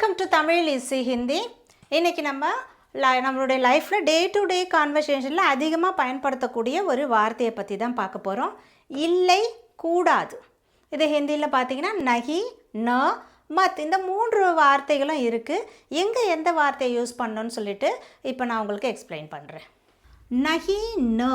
Welcome to Tamil easy Hindi. இன்றைக்கி நம்மளுடைய லைஃப்பில் டே டு டே கான்வர்சேஷனில் அதிகமாக பயன்படுத்தக்கூடிய ஒரு வார்த்தையை பற்றி தான் பார்க்க போகிறோம். இல்லை, கூடாது. இது ஹிந்தியில் பார்த்தீங்கன்னா நஹி, ந, மத், இந்த 3 வார்த்தைகளும் இருக்குது. எங்கே எந்த வார்த்தையை யூஸ் பண்ணணும்னு சொல்லிட்டு இப்போ நான் உங்களுக்கு எக்ஸ்பிளைன் பண்ணுறேன். நஹி, ந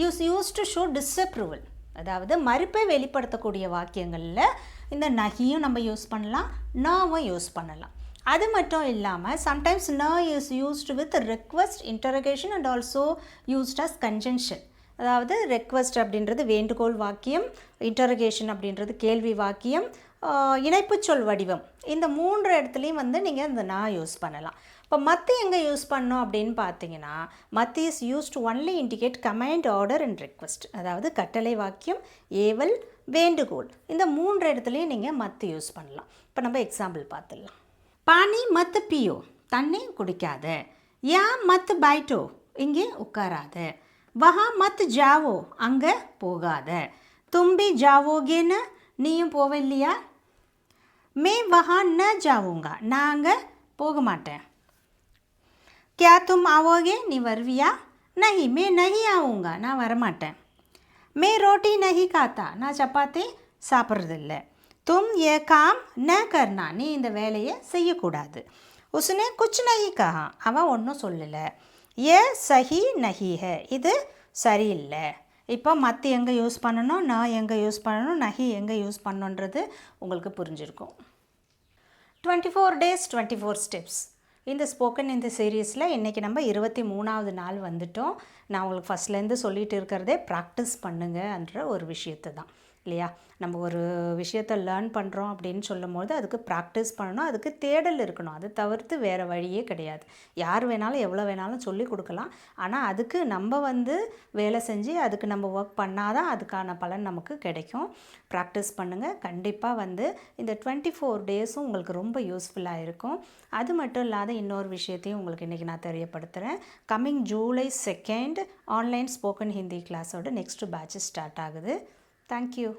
யூஸ் டு ஷோ டிஸ்அப்ரூவல், அதாவது மறுப்பை வெளிப்படுத்தக்கூடிய வாக்கியங்களில் இந்த நஹியும் நம்ம யூஸ் பண்ணலாம், நவும் யூஸ் பண்ணலாம். அது மட்டும் இல்லாமல் சம்டைம்ஸ் ந is used with request, interrogation and also used as conjunction. அதாவது ரெக்வஸ்ட் அப்படின்றது வேண்டுகோள் வாக்கியம், இன்டரோகேஷன் அப்படின்றது கேள்வி வாக்கியம், இணைப்புச்சொல் வடிவம். இந்த 3 இடத்துலையும் நீங்கள் இந்த நான் யூஸ் பண்ணலாம். இப்போ மத்து எங்கே யூஸ் பண்ணோம் அப்படின்னு பார்த்தீங்கன்னா, மத்து is used only indicate command, order and request. அதாவது கட்டளை வாக்கியம், ஏவல், வேண்டுகோள், இந்த 3 இடத்துலையும் நீங்கள் மத்து யூஸ் பண்ணலாம். இப்போ நம்ம எக்ஸாம்பிள் பார்த்துடலாம். பானி மத்து பியோ, தண்ணி குடிக்காத. யா மத்து பைட்டோ, இங்கே உட்காராத. வஹா மத்து ஜாவோ, அங்கே போகாத. தும்பி ஜாவோகேன்னு, நீயும் போவில்லையா? மே வஹா ந ஜாவுங்கா, நான் அங்கே போக மாட்டேன். क्या तुम आओगे, நீ வருவியா? नहीं, मैं नहीं आऊँगा, நான் வரமாட்டேன். मैं रोटी नहीं खाता, நான் சப்பாத்தி சாப்பிட்றதில்ல. தும் ये काम न करना, நீ இந்த வேலையை செய்யக்கூடாது. उसने कुछ नहीं कहा, அவன் ஒன்றும் சொல்லலை. ये सही नहीं है, இது சரியில்லை. இப்போ மத்து எங்கே யூஸ் பண்ணணும், நான் எங்கே யூஸ் பண்ணணும், நஹி எங்கே யூஸ் பண்ணணுன்றது உங்களுக்கு புரிஞ்சிருக்கும். 24 days 24 steps. இந்த ஸ்போக்கன் இந்த சீரீஸில் இன்றைக்கி நம்ம 23வது நாள் வந்துட்டோம். நான் உங்களுக்கு ஃபஸ்ட்லேருந்து சொல்லிகிட்டு இருக்கிறதே ப்ராக்டிஸ் பண்ணுங்கன்ற ஒரு விஷயத்தை தான், இல்லையா? நம்ம ஒரு விஷயத்தை லேர்ன் பண்ணுறோம் அப்படின்னு சொல்லும்போது அதுக்கு ப்ராக்டிஸ் பண்ணணும், அதுக்கு தேடல் இருக்கணும். அது தவிர்த்து வேறு வழியே கிடையாது. யார் வேணாலும் எவ்வளோ வேணாலும் சொல்லி கொடுக்கலாம். ஆனால் அதுக்கு நம்ம வேலை செஞ்சு அதுக்கு நம்ம ஒர்க் பண்ணால் தான் அதுக்கான பலன் நமக்கு கிடைக்கும். ப்ராக்டிஸ் பண்ணுங்கள். கண்டிப்பாக இந்த 24 டேஸும் உங்களுக்கு ரொம்ப யூஸ்ஃபுல்லாக இருக்கும். அது மட்டும் இல்லாத இன்னொரு விஷயத்தையும் உங்களுக்கு இன்றைக்கி நான் தெரியப்படுத்துகிறேன். Coming July 2 online spoken Hindi கிளாஸோட நெக்ஸ்ட் பேட்ச் ஸ்டார்ட் ஆகுது. தேங்க்யூ.